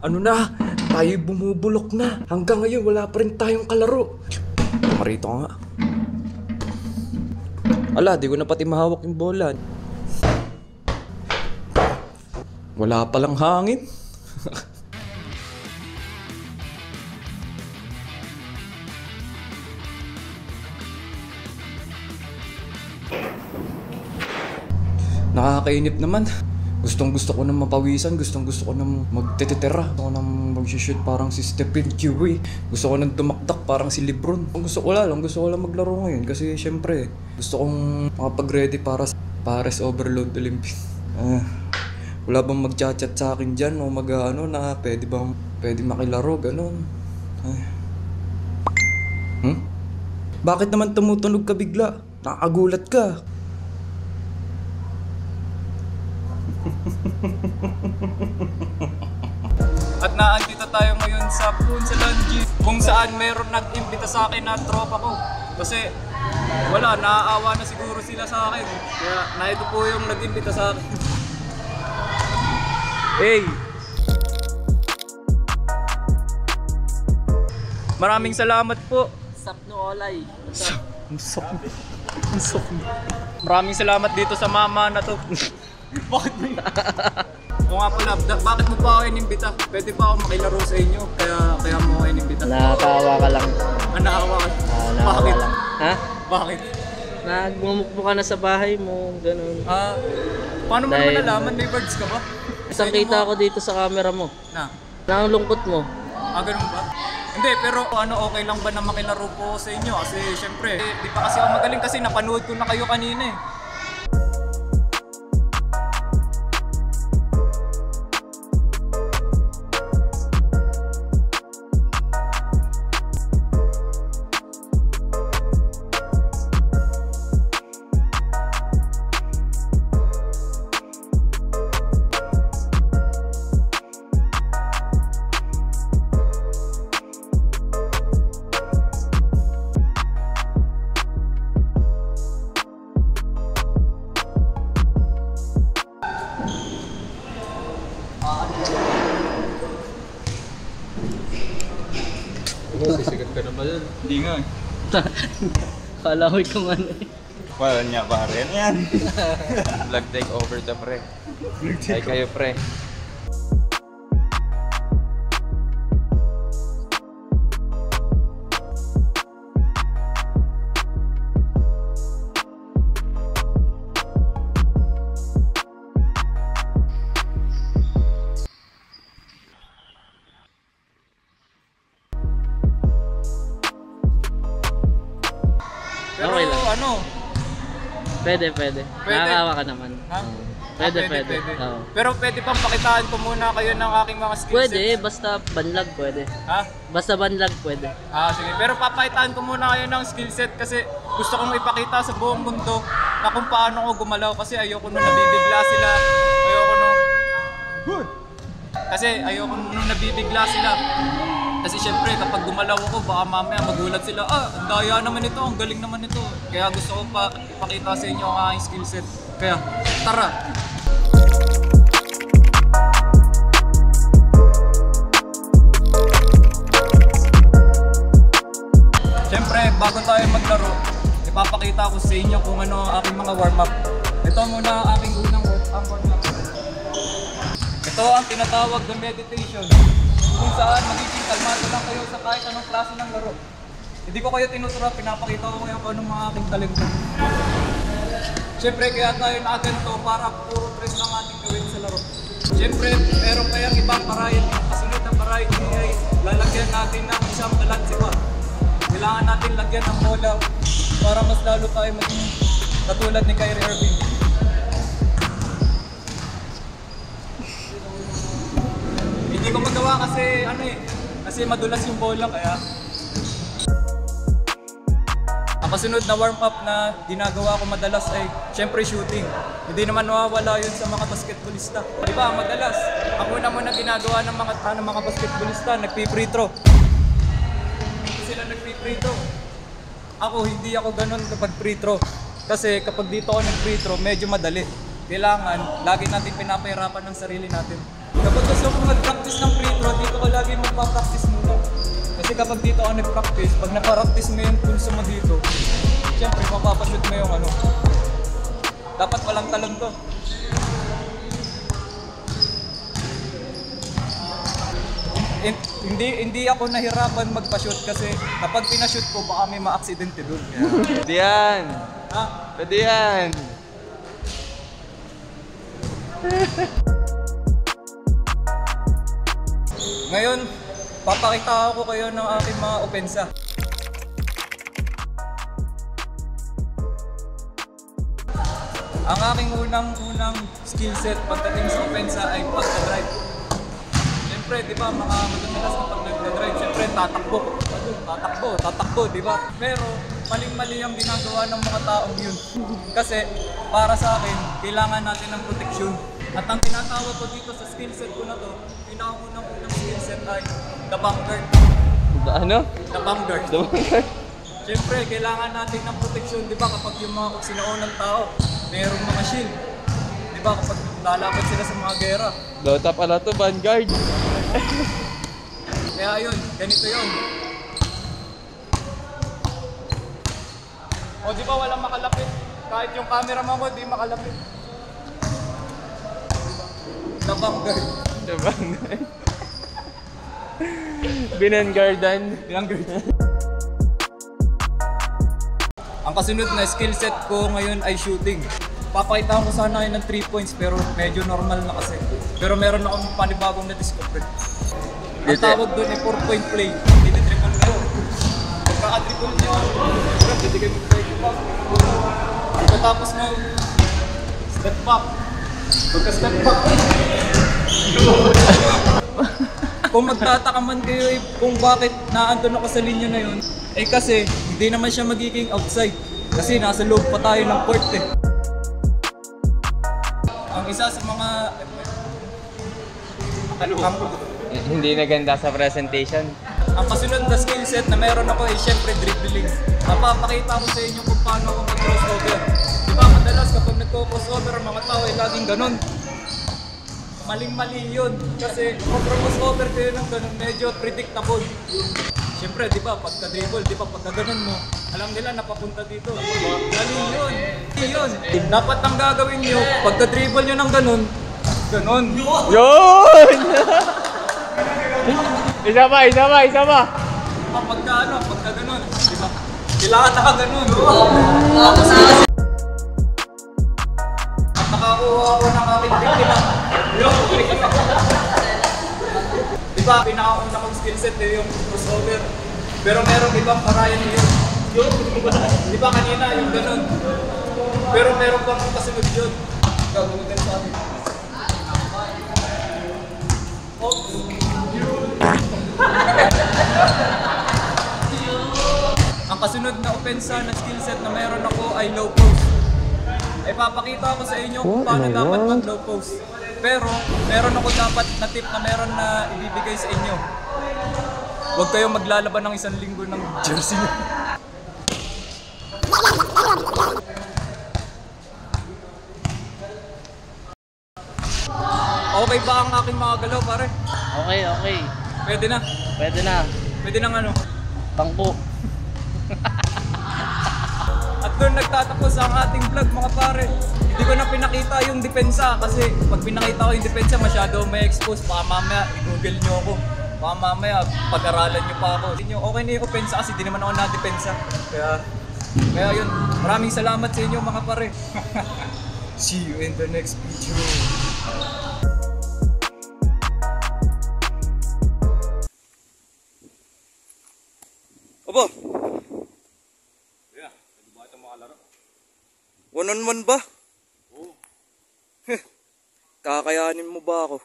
Ano na? Tayo bumubulok na. Hanggang ngayon wala pa rin tayong kalaro. Marito ka nga. Ala, di ko na pati mahawak yung bola. Wala palang hangin. Nakakainip naman. Gustong gusto ko nang mapawisan, gustong gusto ko nang magtetitira. Gusto ko nang mag-shoot parang si Stephen Curry. Gusto ko nang tumaktak parang si LeBron. Gusto ko lang maglaro ngayon kasi syempre gusto kong makapag-ready para sa Paris Overload Olympic. Wala bang mag-chat sa akin dyan o na pwede makilaro, ganun. Bakit naman tumutunog ka bigla? Nakakagulat ka. At naandito tayo ngayon sa Punsalan kung saan mayroon nag-imbita sa akin na tropa ko. Kasi wala, naaawa na siguro sila sa akin. Kaya na ito po yung nag-imbita sa akin. Hey! Maraming salamat po. Sapno Olay. Maraming salamat dito sa mama na to. Bakit mo? O nga pala, bakit mo pa ako inimbita? Pwede pa ako makilaro sa inyo, kaya mo ako inimbita. Nakakaawa ka lang. Naawa ka? Nakakaawa Bakit? lang. Ha? Bakit? Nagmumukmo ka na sa bahay mo, ganun. Paano mo naman nalaman? May birds ka ba? Isang kita ko dito sa camera mo. Na? Nakalungkot mo. Ganun ba? Hindi, pero okay lang ba na makilaro po sa inyo? Kasi syempre, di pa kasi ako magaling kasi napanood ko na kayo kanina eh. Sisigat ka na ba yun? Hindi nga eh. Kala ko kung ano eh. Wala niya pa rin yan. Vlog take over to pre. Ay kayo pre. Pero Okay lang. Pwede. Pwede? Nakakaawa ka naman. Ha? Pwede. Oo. Pero pwede bang pakitaan ko muna kayo ng aking mga skills? Pwede, basta banlag pwede. Ha? Basta banlag pwede. Sige. Pero papakitaan ko muna kayo ng skill set kasi gusto kong ipakita sa buong mundo na kung paano ko gumalaw kasi ayoko nung nabibigla sila. Ayoko nung nabibigla sila. Kasi syempre kapag gumalaw ako baka mamaya magulat sila, ang daya naman ito, ang galing naman ito. Kaya gusto ko pa ipakita sa inyo ang aking skill set. Kaya tara! Syempre bago tayo maglaro, ipapakita ko sa inyo kung ano ang aking mga warm-up. Ito muna ang aking unang warm-up. Ito ang tinatawag na meditation. Kung saan magiging kalmado lang kayo sa kahit anong klase ng laro. Hindi ko kayo tinuturo, pinapakita ko kayo kung anong mga aking talento. Siyempre kaya tayo nakaganto para puro tres lang ating gawin sa laro. Siyempre, meron kayang ibang variety. Kasunod na variety ay lalagyan natin ng isang balanse pa. Kailangan natin lagyan ng bola para mas lalo tayo maging katulad ni Kyrie Irving. Hindi ko magawa kasi madulas yung bola kaya. Ang kasunod na warm-up na ginagawa ko madalas ay syempre shooting. Hindi naman nawawala yun sa mga basketballista. Diba, madalas, ang una ginagawa ng mga basketballista, nagpi-free throw. Sila nagpi-free throw. Hindi ako ganun kapag free throw. Kasi kapag dito ako nag-free throw, medyo madali. Kailangan, lagi natin pinapahirapan ng sarili natin. Kapag kasi gusto mo mag-practice ng free throw, dito ka lagi magpa-practice muna. Kasi kapag dito ka nag-practice, pag na-practice mo yung pulso mo dito, siyempre mapapashoot mo yung ano. Dapat walang talon to. Hindi ako nahirapan magpa-shoot kasi kapag pinashoot ko baka may ma-aksidente doon. Pwede yan. Ha? Pwede yan. Ngayon, papakita ko kayo ng aking mga opensa. Ang aking unang skill set pagdating sa opensa ay pagka-drive. Siyempre, di ba, mga madalas kapag nagda-drive, siyempre tatakbo, di ba? Pero, maling-mali ang ginagawa ng mga taong yun. Kasi, para sa akin, kailangan natin ng proteksyon. At ang tinatawag ko dito sa skill set ko na to, pinakaunang skill set ay the bunker. Ano? The bunker. The bunker? Siyempre, kailangan natin ng proteksyon, di ba? Kapag yung mga sinaunang tao, mayroong mga shield. Di ba? Kapag lalaban sila sa mga gera. Dota pala to, Vanguard. Kaya yun, ganito yun. O di ba walang makalapit? Kahit yung cameraman ko, di makalapit. The bunker. The Vanguard. Binangardan. Binangardan. Ang kasunod na skill set ko ngayon ay shooting. Papakita ko sana yun ng 3 points pero medyo normal na kasi. Pero meron akong panibagong na-discover. Ang tawag doon ay 4-point play. Dinitriple nyo. Pagka-triple nyo, pwede kayo mag-play back. Pagkatapos mo, step back. Pagka-step back. Kung magtataka man kayo kung bakit naandun ako sa linya na yun, eh kasi hindi naman siya magiging outside. Kasi nasa loob pa tayo ng court eh. Ang isa sa mga... Hindi na ganda sa presentation. Ang kasunod na skill set na meron ako ay syempre dribbling. Napapakita ko sa inyo kung paano ako mag-crossover. Diba madalas kapag nagko-crossover ang mga tao ay laging ganun. Maling-mali yun. Kasi kung crossover kayo ng ganun, medyo predictable. Siyempre, di ba, pagka-dribble, di ba, pagka-ganon mo, alam nila napapunta dito. Mali yun. Yun. Dapat ang gagawin nyo, pagka-dribble nyo ng ganon, ganon. Yun! Isa pa! Pagka ano, pagka ganon, di ba? Kailangan naka-ganon. At nakakuha ako ng aking biktima. Diba, pinakauna kong skill set yung crossover. Pero meron ibang parayan yun. Diba kanina yung ganun. Pero meron pang kasunod yun. Gagawin din sa atin. Ang kasunod na opensa na skill set na meron ako ay low post. Ay papakita ko sa inyo kung paano dapat mag low post. Pero, meron ako dapat na tip na meron na ibibigay sa inyo. Huwag kayong maglalaban ng 1 linggo ng jersey nyo. Okay ba ang aking mga galaw, pare? Okay. Pwede na. Pwede nang ano? Bangko. At doon nagtatapos ang ating vlog, mga pare. Hindi ko na pinakita yung depensa kasi pag pinakita ko yung depensa masyado may expose. Baka mamaya i-google nyo ako. Baka mamaya pag-aralan nyo pa ako. Okay na yung opensa kasi di naman ako na-depensa. Kaya yun, maraming salamat sa inyo mga pare. See you in the next video. Aba! Yeah, pwede ba ito makalaro? 1-on-1 ba? Oo. Kakayanin mo ba ako?